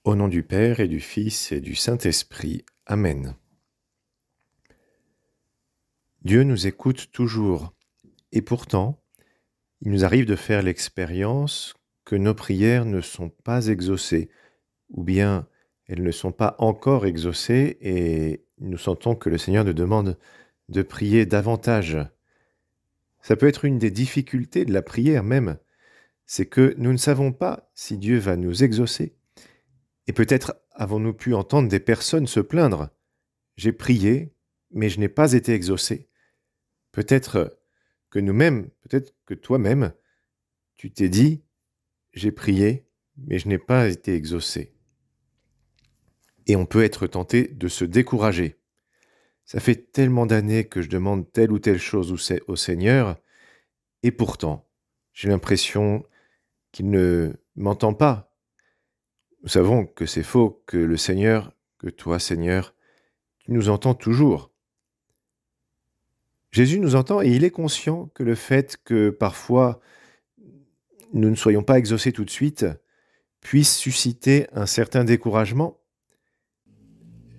Au nom du Père et du Fils et du Saint-Esprit. Amen. Dieu nous écoute toujours, et pourtant, il nous arrive de faire l'expérience que nos prières ne sont pas exaucées, ou bien elles ne sont pas encore exaucées, et nous sentons que le Seigneur nous demande de prier davantage. Ça peut être une des difficultés de la prière même, c'est que nous ne savons pas si Dieu va nous exaucer. Et peut-être avons-nous pu entendre des personnes se plaindre. J'ai prié, mais je n'ai pas été exaucé. Peut-être que nous-mêmes, peut-être que toi-même, tu t'es dit, j'ai prié, mais je n'ai pas été exaucé. Et on peut être tenté de se décourager. Ça fait tellement d'années que je demande telle ou telle chose au Seigneur, et pourtant, j'ai l'impression qu'il ne m'entend pas. Nous savons que c'est faux, que le Seigneur, que toi, Seigneur, tu nous entends toujours. Jésus nous entend et il est conscient que le fait que parfois nous ne soyons pas exaucés tout de suite puisse susciter un certain découragement.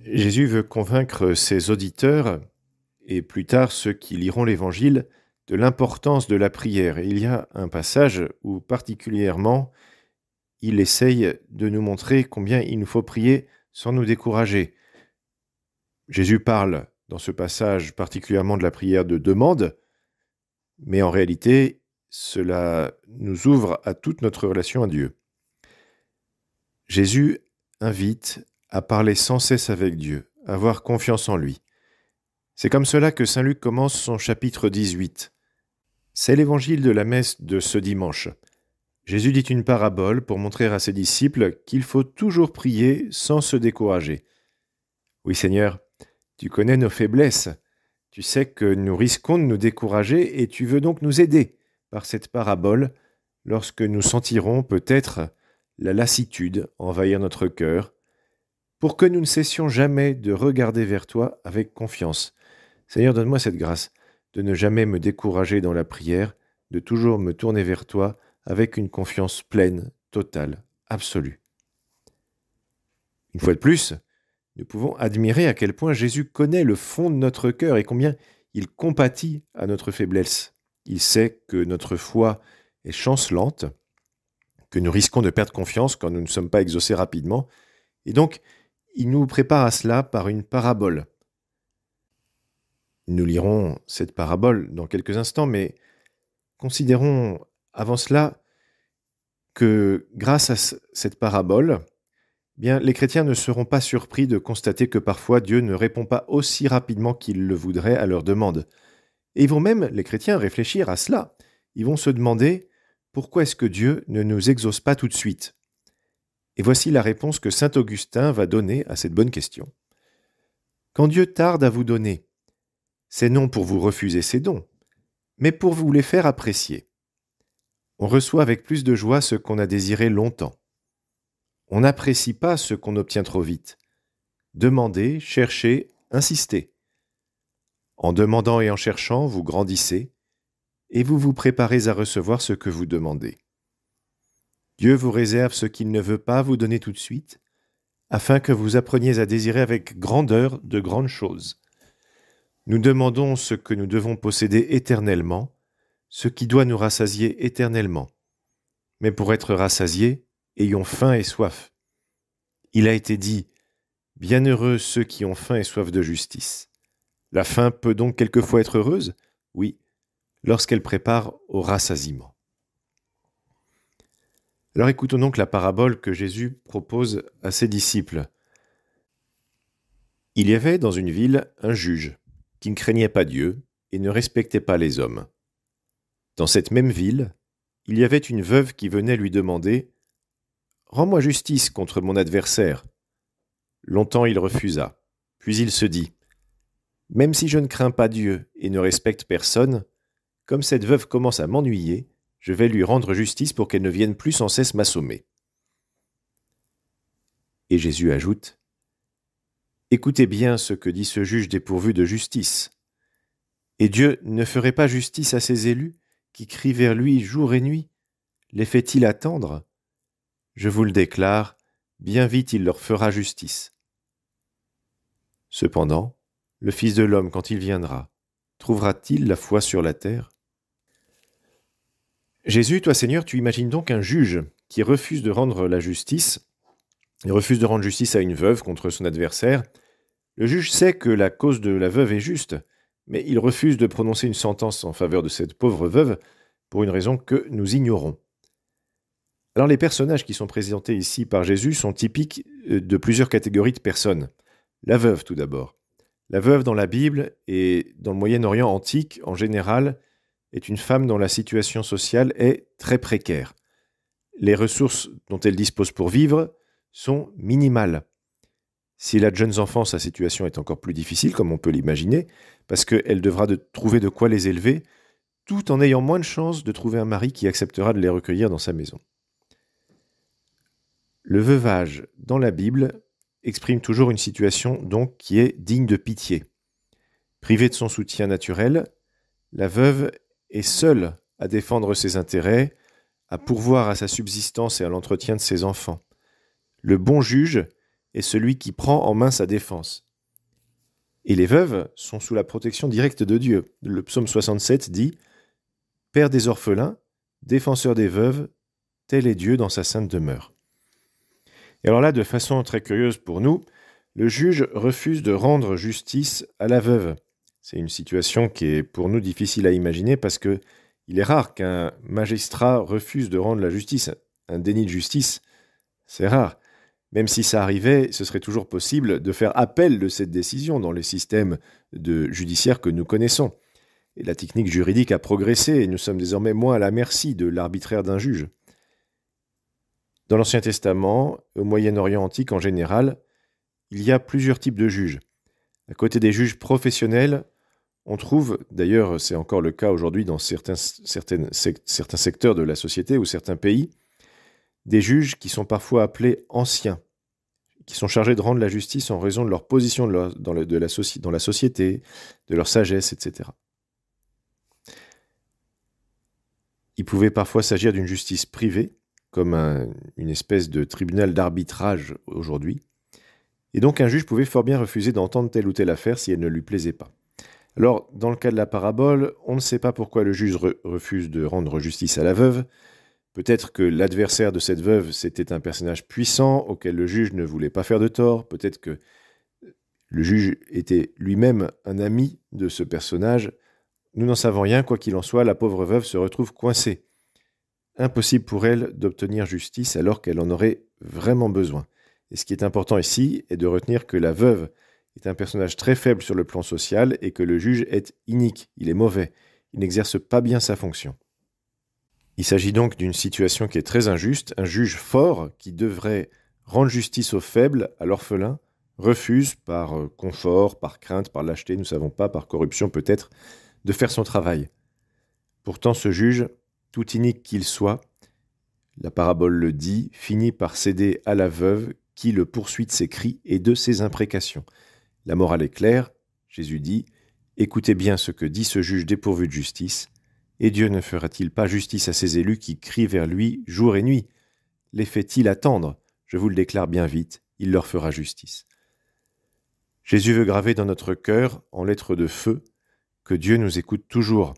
Jésus veut convaincre ses auditeurs et plus tard ceux qui liront l'Évangile de l'importance de la prière. Et il y a un passage où particulièrement il essaye de nous montrer combien il nous faut prier sans nous décourager. Jésus parle dans ce passage particulièrement de la prière de demande, mais en réalité, cela nous ouvre à toute notre relation à Dieu. Jésus invite à parler sans cesse avec Dieu, à avoir confiance en lui. C'est comme cela que saint Luc commence son chapitre 18. C'est l'évangile de la messe de ce dimanche. Jésus dit une parabole pour montrer à ses disciples qu'il faut toujours prier sans se décourager. Oui Seigneur, tu connais nos faiblesses. Tu sais que nous risquons de nous décourager et tu veux donc nous aider par cette parabole lorsque nous sentirons peut-être la lassitude envahir notre cœur, pour que nous ne cessions jamais de regarder vers toi avec confiance. Seigneur, donne-moi cette grâce de ne jamais me décourager dans la prière, de toujours me tourner vers toi avec une confiance pleine, totale, absolue. Une fois de plus, nous pouvons admirer à quel point Jésus connaît le fond de notre cœur et combien il compatit à notre faiblesse. Il sait que notre foi est chancelante, que nous risquons de perdre confiance quand nous ne sommes pas exaucés rapidement, et donc il nous prépare à cela par une parabole. Nous lirons cette parabole dans quelques instants, mais considérons avant cela que grâce à cette parabole, bien, les chrétiens ne seront pas surpris de constater que parfois Dieu ne répond pas aussi rapidement qu'ils le voudraient à leurs demandes. Et ils vont même, les chrétiens, réfléchir à cela. Ils vont se demander pourquoi est-ce que Dieu ne nous exauce pas tout de suite. Et voici la réponse que saint Augustin va donner à cette bonne question. Quand Dieu tarde à vous donner, c'est non pour vous refuser ses dons, mais pour vous les faire apprécier. On reçoit avec plus de joie ce qu'on a désiré longtemps. On n'apprécie pas ce qu'on obtient trop vite. Demandez, cherchez, insistez. En demandant et en cherchant, vous grandissez, et vous vous préparez à recevoir ce que vous demandez. Dieu vous réserve ce qu'il ne veut pas vous donner tout de suite, afin que vous appreniez à désirer avec grandeur de grandes choses. Nous demandons ce que nous devons posséder éternellement, ce qui doit nous rassasier éternellement. Mais pour être rassasiés, ayons faim et soif. Il a été dit, « Bienheureux ceux qui ont faim et soif de justice ». La faim peut donc quelquefois être heureuse? Oui, lorsqu'elle prépare au rassasiement. Alors écoutons donc la parabole que Jésus propose à ses disciples. Il y avait dans une ville un juge qui ne craignait pas Dieu et ne respectait pas les hommes. Dans cette même ville, il y avait une veuve qui venait lui demander « Rends-moi justice contre mon adversaire ». Longtemps il refusa, puis il se dit « Même si je ne crains pas Dieu et ne respecte personne, comme cette veuve commence à m'ennuyer, je vais lui rendre justice pour qu'elle ne vienne plus sans cesse m'assommer. » Et Jésus ajoute « Écoutez bien ce que dit ce juge dépourvu de justice. Et Dieu ne ferait pas justice à ses élus qui crient vers lui jour et nuit? Les fait-il attendre? Je vous le déclare, bien vite il leur fera justice. Cependant, le Fils de l'homme, quand il viendra, trouvera-t-il la foi sur la terre ? Jésus, toi Seigneur, tu imagines donc un juge qui refuse de rendre la justice, il refuse de rendre justice à une veuve contre son adversaire. Le juge sait que la cause de la veuve est juste, mais il refuse de prononcer une sentence en faveur de cette pauvre veuve pour une raison que nous ignorons. Alors les personnages qui sont présentés ici par Jésus sont typiques de plusieurs catégories de personnes. La veuve tout d'abord. La veuve dans la Bible et dans le Moyen-Orient antique en général est une femme dont la situation sociale est très précaire. Les ressources dont elle dispose pour vivre sont minimales. Si elle a de jeunes enfants, sa situation est encore plus difficile, comme on peut l'imaginer, parce qu'elle devra trouver de quoi les élever, tout en ayant moins de chances de trouver un mari qui acceptera de les recueillir dans sa maison. Le veuvage, dans la Bible, exprime toujours une situation donc qui est digne de pitié. Privée de son soutien naturel, la veuve est seule à défendre ses intérêts, à pourvoir à sa subsistance et à l'entretien de ses enfants. Le bon juge est celui qui prend en main sa défense. Et les veuves sont sous la protection directe de Dieu. Le psaume 67 dit « Père des orphelins, défenseur des veuves, tel est Dieu dans sa sainte demeure ». Et alors là, de façon très curieuse pour nous, le juge refuse de rendre justice à la veuve. C'est une situation qui est pour nous difficile à imaginer parce que il est rare qu'un magistrat refuse de rendre la justice. Un déni de justice, c'est rare. Même si ça arrivait, ce serait toujours possible de faire appel de cette décision dans les systèmes judiciaires que nous connaissons. Et la technique juridique a progressé et nous sommes désormais moins à la merci de l'arbitraire d'un juge. Dans l'Ancien Testament, au Moyen-Orient antique en général, il y a plusieurs types de juges. À côté des juges professionnels, on trouve, d'ailleurs c'est encore le cas aujourd'hui dans certains secteurs de la société ou certains pays, des juges qui sont parfois appelés anciens, qui sont chargés de rendre la justice en raison de leur position dans la société, de leur sagesse, etc. Il pouvait parfois s'agir d'une justice privée, comme une espèce de tribunal d'arbitrage aujourd'hui. Et donc un juge pouvait fort bien refuser d'entendre telle ou telle affaire si elle ne lui plaisait pas. Alors, dans le cas de la parabole, on ne sait pas pourquoi le juge refuse de rendre justice à la veuve. Peut-être que l'adversaire de cette veuve, c'était un personnage puissant auquel le juge ne voulait pas faire de tort. Peut-être que le juge était lui-même un ami de ce personnage. Nous n'en savons rien, quoi qu'il en soit, la pauvre veuve se retrouve coincée. Impossible pour elle d'obtenir justice alors qu'elle en aurait vraiment besoin. Et ce qui est important ici est de retenir que la veuve est un personnage très faible sur le plan social et que le juge est inique, il est mauvais, il n'exerce pas bien sa fonction. Il s'agit donc d'une situation qui est très injuste. Un juge fort qui devrait rendre justice aux faibles, à l'orphelin, refuse par confort, par crainte, par lâcheté, nous ne savons pas, par corruption peut-être, de faire son travail. Pourtant ce juge, tout inique qu'il soit, la parabole le dit, finit par céder à la veuve qui le poursuit de ses cris et de ses imprécations. La morale est claire, Jésus dit « Écoutez bien ce que dit ce juge dépourvu de justice, et Dieu ne fera-t-il pas justice à ses élus qui crient vers lui jour et nuit ? Les fait-il attendre ? Je vous le déclare bien vite, il leur fera justice. » Jésus veut graver dans notre cœur, en lettres de feu, que Dieu nous écoute toujours.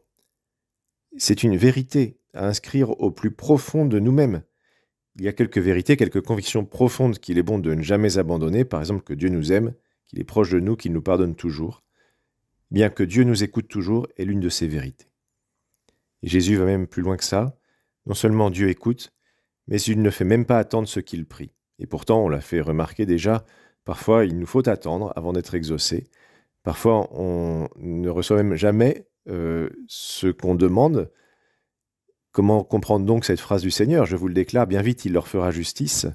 C'est une vérité à inscrire au plus profond de nous-mêmes. Il y a quelques vérités, quelques convictions profondes qu'il est bon de ne jamais abandonner, par exemple que Dieu nous aime, qu'il est proche de nous, qu'il nous pardonne toujours. Bien que Dieu nous écoute toujours est l'une de ces vérités. Et Jésus va même plus loin que ça. Non seulement Dieu écoute, mais il ne fait même pas attendre ce qu'il prie. Et pourtant, on l'a fait remarquer déjà, parfois il nous faut attendre avant d'être exaucé. Parfois, on ne reçoit même jamais ce qu'on demande. Comment comprendre donc cette phrase du Seigneur ? Je vous le déclare, bien vite, il leur fera justice.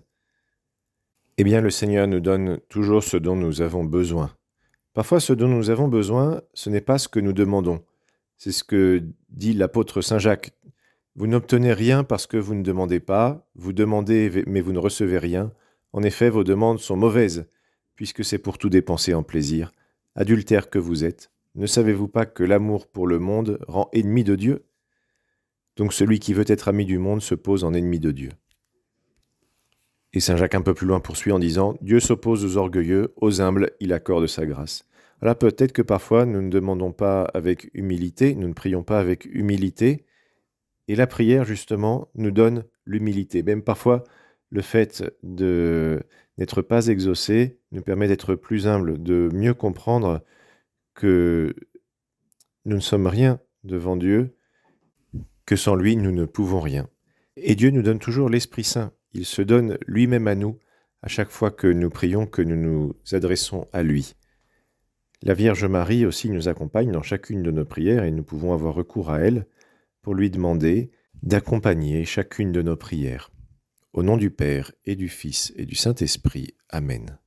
Eh bien, le Seigneur nous donne toujours ce dont nous avons besoin. Parfois, ce dont nous avons besoin, ce n'est pas ce que nous demandons. C'est ce que dit l'apôtre Saint Jacques. Vous n'obtenez rien parce que vous ne demandez pas, vous demandez mais vous ne recevez rien. En effet, vos demandes sont mauvaises, puisque c'est pour tout dépenser en plaisir. Adultères que vous êtes, ne savez-vous pas que l'amour pour le monde rend ennemi de Dieu ? Donc celui qui veut être ami du monde se pose en ennemi de Dieu. Et saint Jacques un peu plus loin poursuit en disant « Dieu s'oppose aux orgueilleux, aux humbles, il accorde sa grâce ». Voilà, peut-être que parfois nous ne demandons pas avec humilité, nous ne prions pas avec humilité, et la prière justement nous donne l'humilité. Même parfois, le fait n'être pas exaucé nous permet d'être plus humble, de mieux comprendre que nous ne sommes rien devant Dieu, que sans lui, nous ne pouvons rien. Et Dieu nous donne toujours l'Esprit Saint. Il se donne lui-même à nous à chaque fois que nous prions, que nous nous adressons à lui. La Vierge Marie aussi nous accompagne dans chacune de nos prières et nous pouvons avoir recours à elle pour lui demander d'accompagner chacune de nos prières. Au nom du Père et du Fils et du Saint-Esprit. Amen.